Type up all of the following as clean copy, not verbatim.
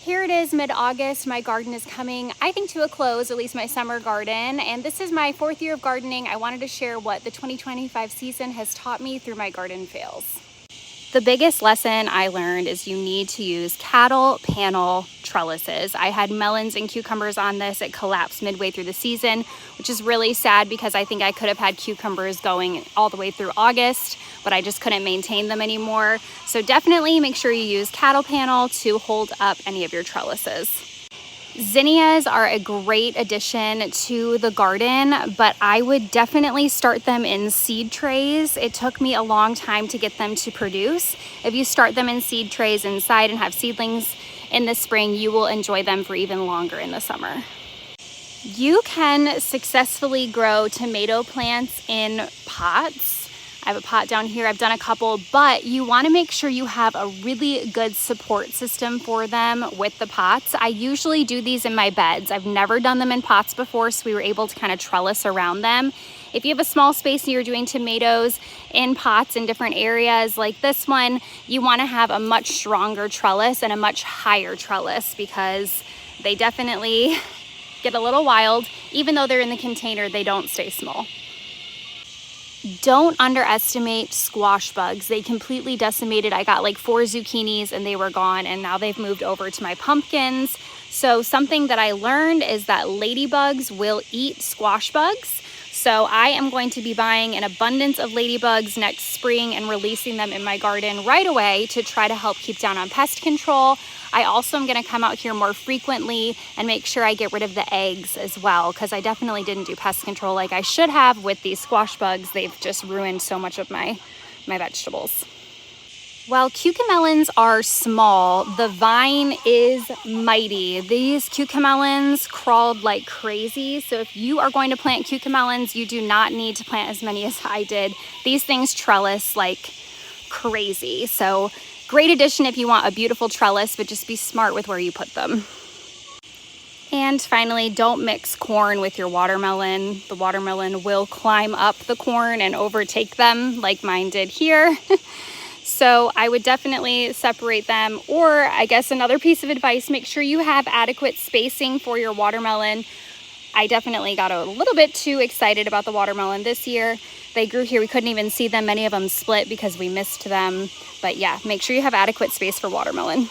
Here it is, mid-August. My garden is coming, I think, to a close, at least my summer garden. And this is my 4th year of gardening. I wanted to share what the 2025 season has taught me through my garden fails. The biggest lesson I learned is you need to use cattle panel trellises. I had melons and cucumbers on this. It collapsed midway through the season, which is really sad because I think I could have had cucumbers going all the way through August, but I just couldn't maintain them anymore. So definitely make sure you use cattle panel to hold up any of your trellises. Zinnias are a great addition to the garden, but I would definitely start them in seed trays. It took me a long time to get them to produce. If you start them in seed trays inside and have seedlings in the spring, you will enjoy them for even longer in the summer. You can successfully grow tomato plants in pots. I have a pot down here, I've done a couple, but you want to make sure you have a really good support system for them with the pots. I usually do these in my beds. I've never done them in pots before, so we were able to kind of trellis around them. If you have a small space and you're doing tomatoes in pots in different areas like this one, you want to have a much stronger trellis and a much higher trellis because they definitely get a little wild. Even though they're in the container, they don't stay small. Don't underestimate squash bugs. They completely decimated. I got like 4 zucchinis and they were gone, and now they've moved over to my pumpkins. So something that I learned is that ladybugs will eat squash bugs. So I am going to be buying an abundance of ladybugs next spring and releasing them in my garden right away to try to help keep down on pest control. I also am going to come out here more frequently and make sure I get rid of the eggs as well, because I definitely didn't do pest control like I should have with these squash bugs. They've just ruined so much of my vegetables. While cucamelons are small, the vine is mighty. These cucamelons crawled like crazy. So if you are going to plant cucamelons, you do not need to plant as many as I did. These things trellis like crazy. So great addition if you want a beautiful trellis, but just be smart with where you put them. And finally, don't mix corn with your watermelon. The watermelon will climb up the corn and overtake them like mine did here. So I would definitely separate them. Or I guess another piece of advice, make sure you have adequate spacing for your watermelon. I definitely got a little bit too excited about the watermelon this year. They grew here, we couldn't even see them. Many of them split because we missed them. But yeah, make sure you have adequate space for watermelon.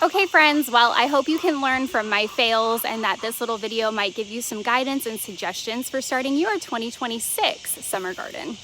Okay friends, well, I hope you can learn from my fails and that this little video might give you some guidance and suggestions for starting your 2026 summer garden.